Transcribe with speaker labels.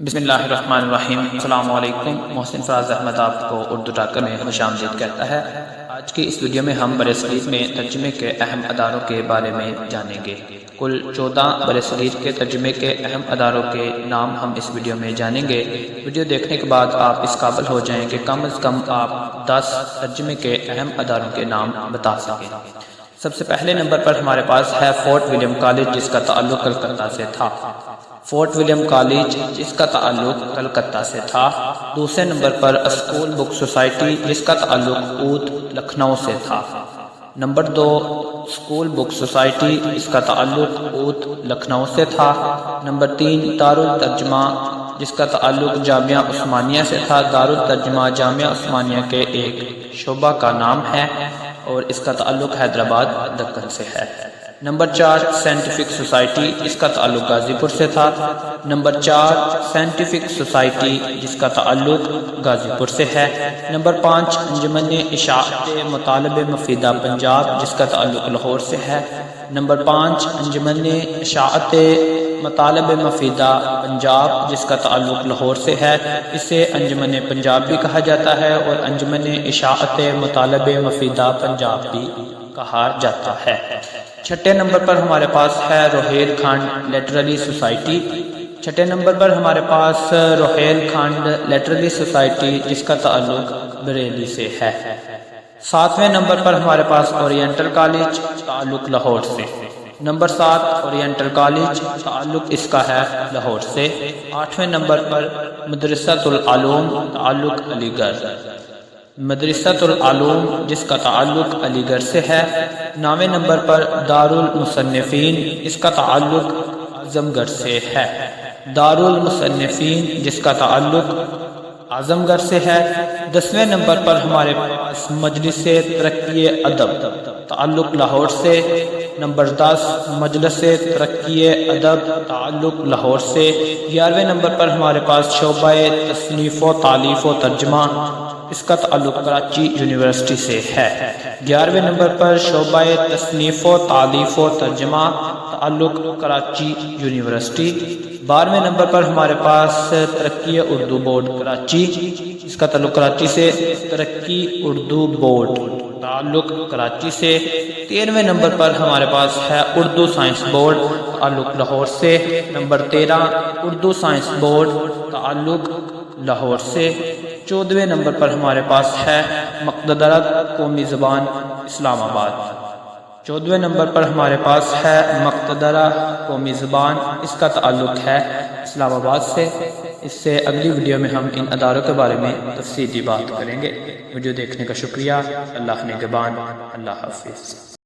Speaker 1: بسم اللہ الرحمن الرحیم۔ السلام علیکم۔ محسن فراز احمد آپ کو اردو ٹاکر میں خوش آمدید کہتا ہے۔ آج کی اس ویڈیو میں ہم برصغیر میں ترجمے کے اہم اداروں کے بارے میں جانیں گے۔ کل 14 برصغیر کے ترجمے کے اہم اداروں کے نام ہم اس ویڈیو میں جانیں گے۔ ویڈیو دیکھنے کے بعد آپ اس قابل ہو جائیں کہ کم از کم آپ 10 ترجمے کے اہم اداروں کے نام بتا سکیں۔ سب سے پہلے نمبر پر ہمارے پاس ہے فورٹ ولیم کالج، جس کا تعلق کلکتہ سے تھا۔ فورٹ ولیم کالج جس کا تعلق کلکتہ سے تھا۔ دوسرے نمبر پر اسکول بک سوسائٹی، جس کا تعلق اوت لکھنؤ سے تھا۔ نمبر 2 اسکول بک سوسائٹی، جس کا تعلق اوت لکھنؤ سے تھا۔ نمبر 3 دارالترجمہ، جس کا تعلق جامعہ عثمانیہ سے تھا۔ دارالترجمہ جامعہ عثمانیہ کے ایک شعبہ کا نام ہے اور اس کا تعلق حیدرآباد دکن سے ہے۔ نمبر 4 سائنٹیفک سوسائٹی، جس کا تعلق غازی پور سے تھا۔ نمبر 4 سائنٹیفک سوسائٹی، جس کا تعلق غازی پور سے ہے۔ نمبر 5 انجمن اشاعت مطالب مفیدہ پنجاب، جس کا تعلق لاہور سے ہے۔ نمبر 5 انجمن اشاعت مطالب مفیدہ پنجاب، جس کا تعلق لاہور سے ہے۔ اسے انجمن پنجاب بھی کہا جاتا ہے اور انجمن اشاعت مطالب مفیدہ پنجاب بھی کہا جاتا ہے۔ چھٹے نمبر پر ہمارے پاس ہے روہیل کھنڈ لٹریری سوسائٹی۔ چھٹے نمبر پر ہمارے پاس روہیل کھنڈ لٹریری سوسائٹی، جس کا تعلق بریلی سے ہے۔ 7ویں نمبر پر ہمارے پاس اورینٹل کالج، تعلق لاہور سے۔ نمبر 7 اورینٹل کالج، تعلق اس کا ہے لاہور سے۔ 8ویں نمبر پر مدرسۃ العلوم، تعلق علی گڑھ۔ مدرسۃ العلوم، جس کا تعلق علی گڑھ سے ہے۔ 9ویں نمبر پر دارالمصنفین، اس کا تعلق اعظم گڑھ سے ہے۔ دارالمصنفین، جس کا تعلق اعظم گڑھ سے ہے۔ 10ویں نمبر پر ہمارے پاس مجلس ترقی ادب، تعلق لاہور سے۔ نمبر 10 مجلس ترقی ادب، تعلق لاہور سے۔ 11ویں نمبر پر ہمارے پاس شعبہ تصنیف و تالیف و ترجمہ، اس کا تعلق کراچی یونیورسٹی سے ہے۔ 11ویں نمبر پر شعبہ تصنیف و تالیف و ترجمہ، تعلق کراچی یونیورسٹی۔ 12ویں نمبر پر ہمارے پاس ترقی اردو بورڈ کراچی، اس کا تعلق کراچی سے۔ ترقی اردو بورڈ، تعلق کراچی سے۔ 13ویں نمبر پر ہمارے پاس ہے اردو سائنس بورڈ، تعلق لاہور سے۔ نمبر 13 اردو سائنس بورڈ، تعلق لاہور سے۔ 14ویں نمبر پر ہمارے پاس ہے مقتدرہ قومی زبان اسلام آباد۔ 14ویں نمبر پر ہمارے پاس ہے مقتدرہ قومی زبان، اس کا تعلق ہے اسلام آباد سے۔ اس سے اگلی ویڈیو میں ہم ان اداروں کے بارے میں تفصیلی بات کریں گے۔ ویڈیو دیکھنے کا شکریہ۔ اللہ نگہبان۔ اللہ حافظ۔